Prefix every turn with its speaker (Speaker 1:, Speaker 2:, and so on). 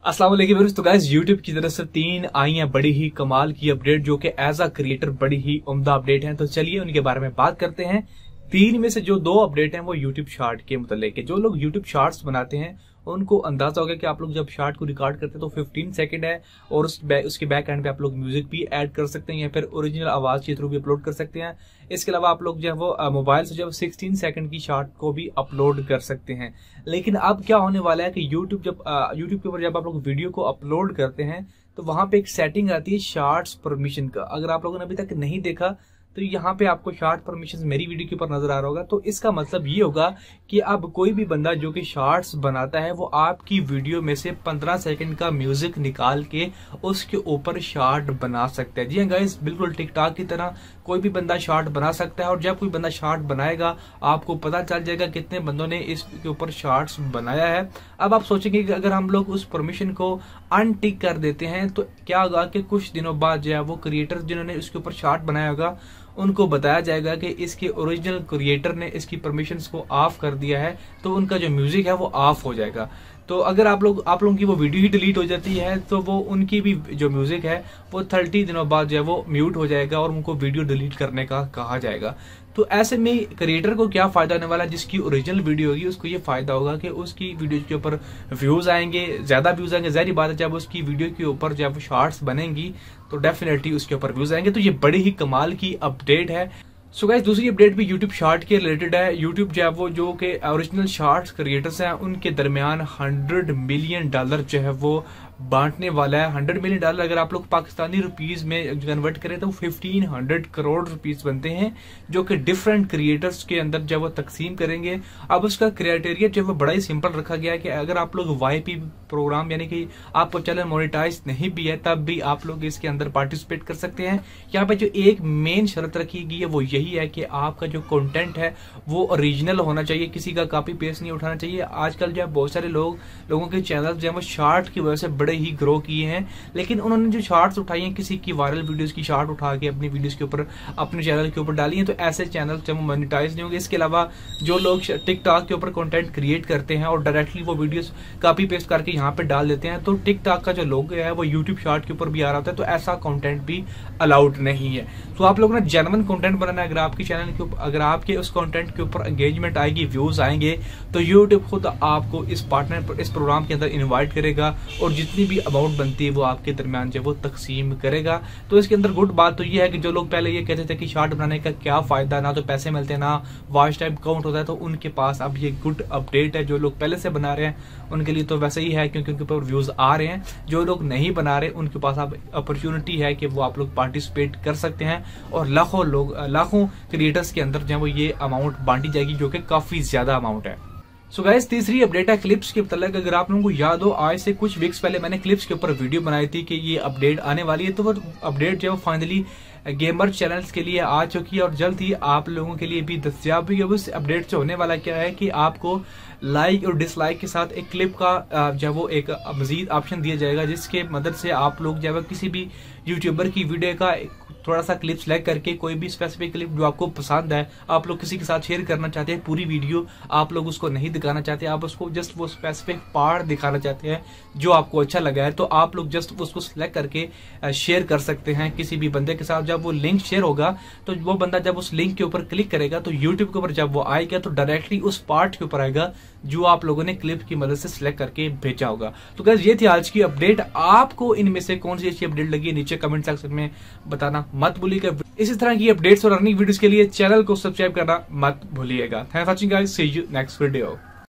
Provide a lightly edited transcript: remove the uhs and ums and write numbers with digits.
Speaker 1: अस्सलाम वालेकुम व्यूअर्स। तो गाइस यूट्यूब की तरफ से 3 आई हैं बड़ी ही कमाल की अपडेट, जो कि एज अ क्रिएटर बड़ी ही उम्दा अपडेट हैं। तो चलिए उनके बारे में बात करते हैं। 3 में से जो 2 अपडेट हैं वो यूट्यूब शॉर्ट के मुतालिक है। जो लोग यूट्यूब शॉर्ट्स बनाते हैं उनको अंदाजा होगा कि आप लोग जब शॉर्ट को रिकॉर्ड करते हैं तो 15 सेकंड है, और उसके बैक एंड पे आप लोग म्यूजिक भी ऐड कर सकते हैं या फिर ओरिजिनल आवाज के थ्रू भी अपलोड कर सकते हैं। इसके अलावा आप लोग जो है वो मोबाइल से जब 16 सेकंड की शॉर्ट को भी अपलोड कर सकते हैं। लेकिन अब क्या होने वाला है कि यूट्यूब के ऊपर जब आप लोग वीडियो को अपलोड करते हैं तो वहां पे एक सेटिंग आती है शॉर्ट्स परमिशन का। अगर आप लोगों ने अभी तक नहीं देखा तो यहाँ पे आपको शॉर्ट परमिशन मेरी वीडियो के ऊपर नजर आ रहा होगा। तो इसका मतलब ये होगा कि अब कोई भी बंदा जो कि शॉर्ट्स बनाता है वो आपकी वीडियो में से 15 सेकंड का म्यूजिक निकाल के उसके ऊपर शॉर्ट बना सकता है। जी हाँ गाइस, बिल्कुल टिकटॉक की तरह कोई भी बंदा शॉर्ट बना सकता है। और जब कोई बंदा शॉर्ट बनाएगा आपको पता चल जाएगा कितने बंदों ने इसके ऊपर शॉर्ट्स बनाया है। अब आप सोचेंगे कि अगर हम लोग उस परमिशन को अनटिक कर देते हैं तो क्या होगा कि कुछ दिनों बाद जो है वो क्रिएटर जिन्होंने इसके ऊपर शॉर्ट बनाया होगा उनको बताया जाएगा कि इसके ओरिजिनल क्रिएटर ने इसकी परमिशंस को ऑफ कर दिया है, तो उनका जो म्यूजिक है वो ऑफ हो जाएगा। तो अगर आप लोगों की वो वीडियो ही डिलीट हो जाती है तो वो उनकी भी जो म्यूजिक है वो 30 दिनों बाद जो है वो म्यूट हो जाएगा और उनको वीडियो डिलीट करने का कहा जाएगा। तो ऐसे में क्रिएटर को क्या फायदा होने वाला है? जिसकी ओरिजिनल वीडियो होगी उसको ये फायदा होगा कि उसकी वीडियो के ऊपर व्यूज आएंगे, ज्यादा व्यूज आएंगे। जाहिर बात है जब उसकी वीडियो के ऊपर जब शॉर्ट्स बनेंगी तो डेफिनेटली उसके ऊपर व्यूज आएंगे। तो ये बड़ी ही कमाल की अपडेट है। सो गाइस, दूसरी अपडेट भी यूट्यूब शॉर्ट के रिलेटेड है। यूट्यूब जो है वो जो के ओरिजिनल शॉर्ट्स क्रिएटर्स हैं उनके दरमियान $100 मिलियन जो है वो बांटने वाला है। $100 मिलियन अगर आप लोग पाकिस्तानी रुपीज में कन्वर्ट करें तो 1500 करोड़ रुपीस बनते हैं, जो कि डिफरेंट क्रिएटर्स के अंदर जब वो तकसीम करेंगे। अब उसका क्राइटेरिया जो है बड़ा ही सिंपल रखा गया है कि अगर आप लोग वाईपी प्रोग्राम यानी कि आपको चैनल मोनेटाइज नहीं भी है तब भी आप लोग इसके अंदर पार्टिसिपेट कर सकते हैं। यहाँ पे जो एक मेन शर्त रखी गई है वो यही है कि आपका जो कंटेंट है वो ओरिजिनल होना चाहिए, किसी का कॉपी पेस्ट नहीं उठाना चाहिए। आजकल जो है बहुत सारे लोगों के चैनल जो है वो शॉर्ट की वजह से बड़े ही ग्रो किए हैं, लेकिन उन्होंने जो शॉर्ट्स उठाई हैं किसी की वायरल वीडियोस की शॉर्ट उठा के अपनी वीडियोस के ऊपर अपने चैनल के ऊपर डाली हैं, तो ऐसे चैनल जब मोनेटाइज नहीं होंगे। इसके अलावा जो लोग टिकटॉक के ऊपर कंटेंट क्रिएट करते हैं और डायरेक्टली वो वीडियोस कॉपी पेस्ट करके यहाँ पे डाल देते हैं तो टिकटॉक का जो लोगो है वो यूट्यूब शॉर्ट के ऊपर भी आ रहा होता है, तो ऐसा कंटेंट भी अलाउड नहीं है। तो आप लोगों ने जेन्युइन कंटेंट बनाना है। अगर आपके चैनल के ऊपर अगर आपके उस कंटेंट के ऊपर एंगेजमेंट आएगी, व्यूज आएंगे, तो यूट्यूब खुद आपको इस प्रोग्राम के अंदर इन्वाइट करेगा और जितनी भी अमाउंट बनती है वो आपके दरमियान जो वो तकसीम करेगा। तो इसके अंदर गुड बात तो ये है कि जो लोग पहले ये कहते थे कि शॉर्ट बनाने का क्या फायदा, ना तो पैसे मिलते हैं ना वॉच टाइम काउंट होता है, तो उनके पास अब ये गुड अपडेट है। जो लोग पहले से बना रहे हैं उनके लिए तो वैसे ही है क्योंकि उनके ऊपर व्यूज आ रहे हैं। जो लोग नहीं बना रहे उनके पास अब अपॉर्चुनिटी है कि वो आप लोग पार्टिसिपेट कर सकते हैं और लाखों क्रिएटर्स के अंदर जो है वो ये अमाउंट बांटी जाएगी, जो कि काफी ज्यादा अमाउंट है। सो गाइस, तीसरी अपडेट है क्लिप्स के मतलब। अगर आप लोगों को याद हो आज से कुछ वीक्स पहले मैंने क्लिप्स के ऊपर वीडियो बनाई थी कि ये अपडेट आने वाली है, तो वो अपडेट जो है फाइनली गेमर चैनल्स के लिए आ चुकी है और जल्द ही आप लोगों के लिए भी दस्तयाब हुई है। उस अपडेट से होने वाला क्या है कि आपको लाइक और डिसलाइक के साथ एक क्लिप का जो वो एक मजीद ऑप्शन दिया जाएगा, जिसके मदद से आप लोग जो है किसी भी यूट्यूबर की वीडियो का थोड़ा सा क्लिप सेलेक्ट करके कोई भी स्पेसिफिक क्लिप जो आपको पसंद है आप लोग किसी के साथ शेयर करना चाहते हैं, पूरी वीडियो आप लोग उसको नहीं दिखाना चाहते, आप उसको जस्ट वो स्पेसिफिक पार्ट दिखाना चाहते हैं जो आपको अच्छा लगा है, तो आप लोग जस्ट उसको सिलेक्ट करके शेयर कर सकते हैं किसी भी बंदे के साथ। जब वो लिंक शेयर होगा तो वो बंदा जब उस लिंक के ऊपर क्लिक करेगा तो यूट्यूब के ऊपर जब वो आएगा तो डायरेक्टली उस पार्ट के ऊपर आएगा जो आप लोगों ने क्लिप की मदद से सिलेक्ट करके भेजा होगा। तो गाइस, ये थी आज की अपडेट। आपको इनमें से कौन सी अच्छी अपडेट लगी नीचे कमेंट सेक्शन में बताना मत भूलिएगा। इसी तरह की अपडेट्स और अर्निंग वीडियोस के लिए चैनल को सब्सक्राइब करना मत भूलिएगा। Thanks for watching guys, see you next video.